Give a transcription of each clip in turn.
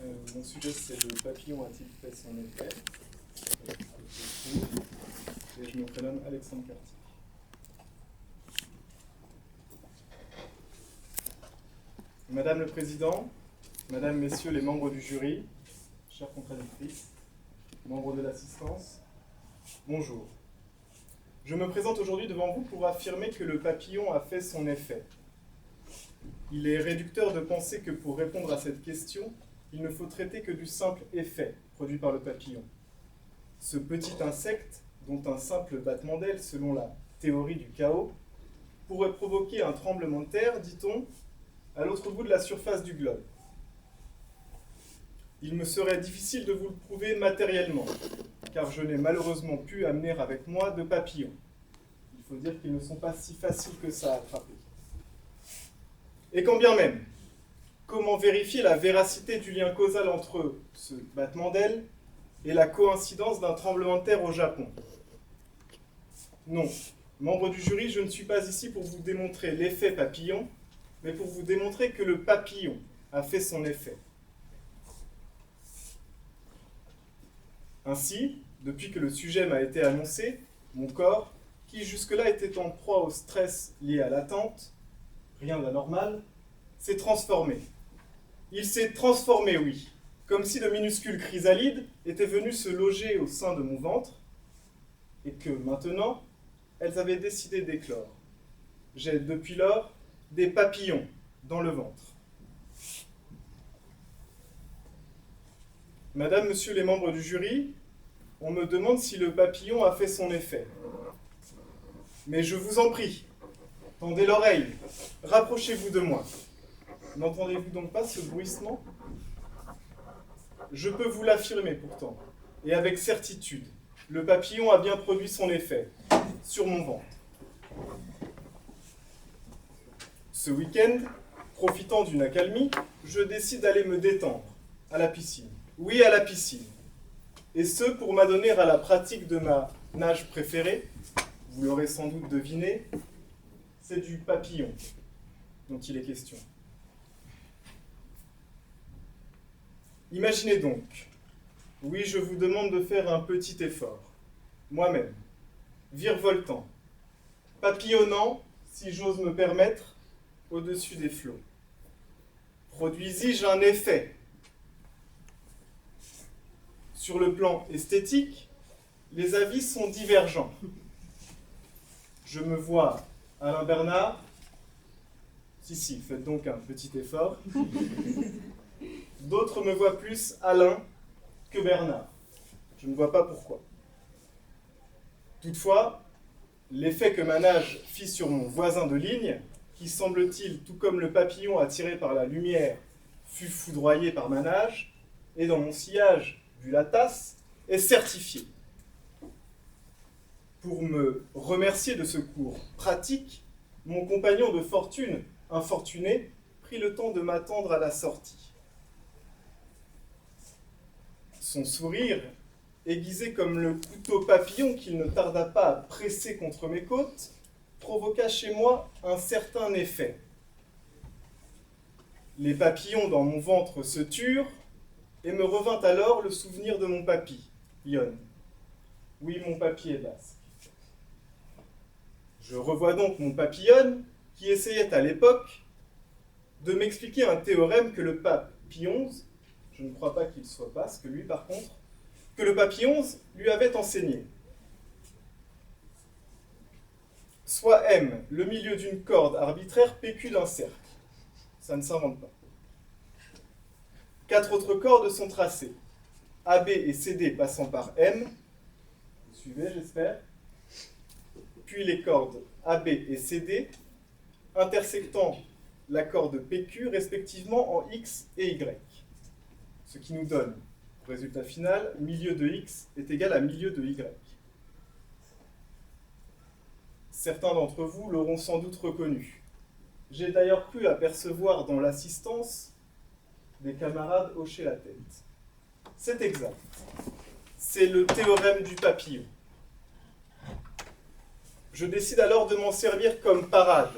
Mon sujet, c'est le papillon a-t-il fait son effet? Et je me prénomme Alexandre Cartier. Madame le Président, Madame, Messieurs les membres du jury, chères contradictrices, membres de l'assistance, bonjour. Je me présente aujourd'hui devant vous pour affirmer que le papillon a fait son effet. Il est réducteur de penser que pour répondre à cette question, il ne faut traiter que du simple effet produit par le papillon. Ce petit insecte, dont un simple battement d'aile, selon la théorie du chaos, pourrait provoquer un tremblement de terre, dit-on, à l'autre bout de la surface du globe. Il me serait difficile de vous le prouver matériellement, car je n'ai malheureusement pu amener avec moi de papillons. Il faut dire qu'ils ne sont pas si faciles que ça à attraper. Et quand bien même, comment vérifier la véracité du lien causal entre ce battement d'aile et la coïncidence d'un tremblement de terre au Japon? Non, membre du jury, je ne suis pas ici pour vous démontrer l'effet papillon, mais pour vous démontrer que le papillon a fait son effet. Ainsi, depuis que le sujet m'a été annoncé, mon corps, qui jusque-là était en proie au stress lié à l'attente, rien d'anormal, s'est transformé. Il s'est transformé, oui, comme si de minuscules chrysalides étaient venues se loger au sein de mon ventre, et que maintenant, elles avaient décidé d'éclore. J'ai depuis lors des papillons dans le ventre. Madame, Monsieur les membres du jury, on me demande si le papillon a fait son effet. Mais je vous en prie, tendez l'oreille, rapprochez-vous de moi. N'entendez-vous donc pas ce bruissement? Je peux vous l'affirmer pourtant, et avec certitude, le papillon a bien produit son effet sur mon ventre. Ce week-end, profitant d'une accalmie, je décide d'aller me détendre à la piscine. Oui, à la piscine. Et ce, pour m'adonner à la pratique de ma nage préférée. Vous l'aurez sans doute deviné, c'est du papillon dont il est question. Imaginez donc, oui, je vous demande de faire un petit effort, moi-même, virevoltant, papillonnant, si j'ose me permettre, au-dessus des flots. Produisis-je un effet? Sur le plan esthétique, les avis sont divergents. Je me vois Alain Bernard. Si, faites donc un petit effort. D'autres me voient plus Alain que Bernard. Je ne vois pas pourquoi. Toutefois, l'effet que ma nage fit sur mon voisin de ligne, qui semble-t-il, tout comme le papillon attiré par la lumière, fut foudroyé par ma nage, et dans mon sillage, vu la tasse, est certifié. Pour me remercier de ce cours pratique, mon compagnon de fortune, infortuné, prit le temps de m'attendre à la sortie. Son sourire, aiguisé comme le couteau papillon qu'il ne tarda pas à presser contre mes côtes, provoqua chez moi un certain effet. Les papillons dans mon ventre se turent, et me revint alors le souvenir de mon papillon. Oui, mon papy est basque. Je revois donc mon papillon, qui essayait à l'époque de m'expliquer un théorème que le pape Pie XI, je ne crois pas qu'il soit basque, lui par contre, que le pape Pie XI lui avait enseigné. Soit M, le milieu d'une corde arbitraire, PQ d'un cercle. Ça ne s'invente pas. 4 autres cordes sont tracées. AB et CD passant par M. Vous suivez, j'espère. Puis les cordes AB et CD intersectant la corde PQ respectivement en X et Y. Ce qui nous donne, résultat final, milieu de X est égal à milieu de Y. Certains d'entre vous l'auront sans doute reconnu. J'ai d'ailleurs pu apercevoir dans l'assistance des camarades hocher la tête. C'est exact. C'est le théorème du papillon. Je décide alors de m'en servir comme parade,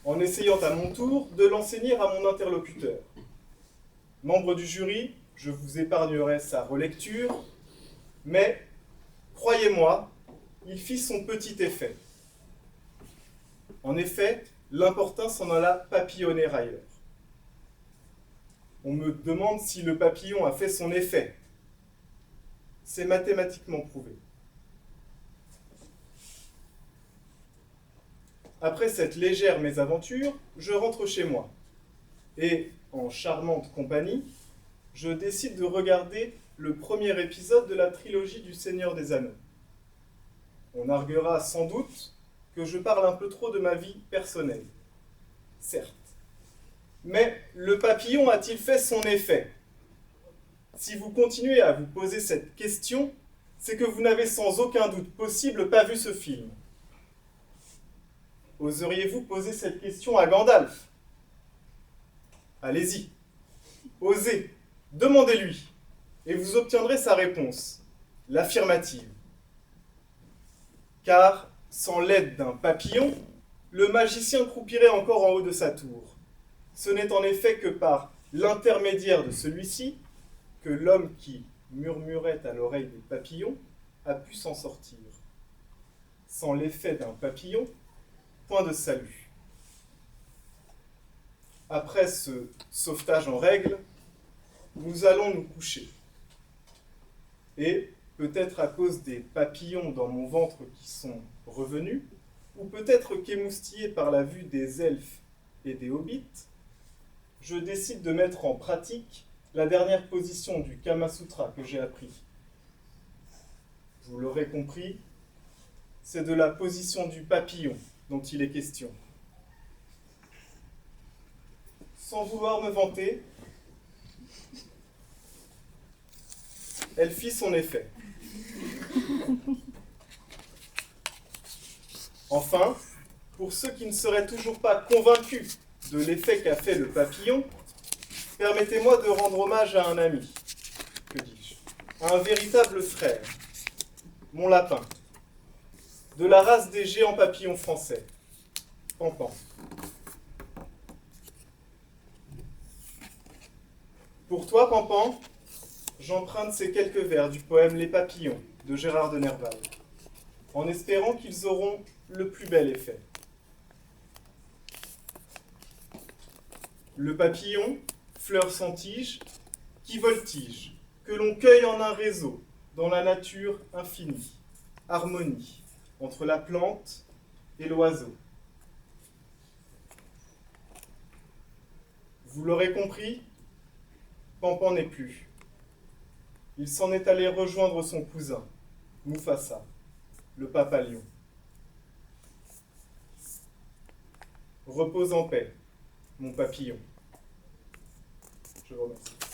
en essayant à mon tour de l'enseigner à mon interlocuteur. Membres du jury, je vous épargnerai sa relecture, mais, croyez-moi, il fit son petit effet. En effet, l'important s'en alla papillonner ailleurs. On me demande si le papillon a fait son effet. C'est mathématiquement prouvé. Après cette légère mésaventure, je rentre chez moi. Et, en charmante compagnie, je décide de regarder le premier épisode de la trilogie du Seigneur des Anneaux. On arguera sans doute que je parle un peu trop de ma vie personnelle. Certes. Mais le papillon a-t-il fait son effet? Si vous continuez à vous poser cette question, c'est que vous n'avez sans aucun doute possible pas vu ce film. Oseriez-vous poser cette question à Gandalf? Allez-y, osez, demandez-lui, et vous obtiendrez sa réponse, l'affirmative. Car, sans l'aide d'un papillon, le magicien croupirait encore en haut de sa tour. Ce n'est en effet que par l'intermédiaire de celui-ci que l'homme qui murmurait à l'oreille des papillons a pu s'en sortir. Sans l'effet d'un papillon, point de salut. Après ce sauvetage en règle, nous allons nous coucher. Et, peut-être à cause des papillons dans mon ventre qui sont revenus, ou peut-être qu'émoustillé par la vue des elfes et des hobbits, je décide de mettre en pratique la dernière position du Kama Sutra que j'ai appris. Vous l'aurez compris, c'est de la position du papillon dont il est question. Sans vouloir me vanter, elle fit son effet. Enfin, pour ceux qui ne seraient toujours pas convaincus de l'effet qu'a fait le papillon, permettez-moi de rendre hommage à un ami, que dis-je, à un véritable frère, mon lapin, de la race des géants papillons français, Pampan. Pour toi, Pampan, j'emprunte ces quelques vers du poème Les Papillons de Gérard de Nerval, en espérant qu'ils auront le plus bel effet. Le papillon, fleur sans tige, qui voltige, que l'on cueille en un réseau, dans la nature infinie, harmonie, entre la plante et l'oiseau. Vous l'aurez compris, Pampan n'est plus. Il s'en est allé rejoindre son cousin, Mufasa, le papa lion. Repose en paix, mon papillon. Je vous remercie.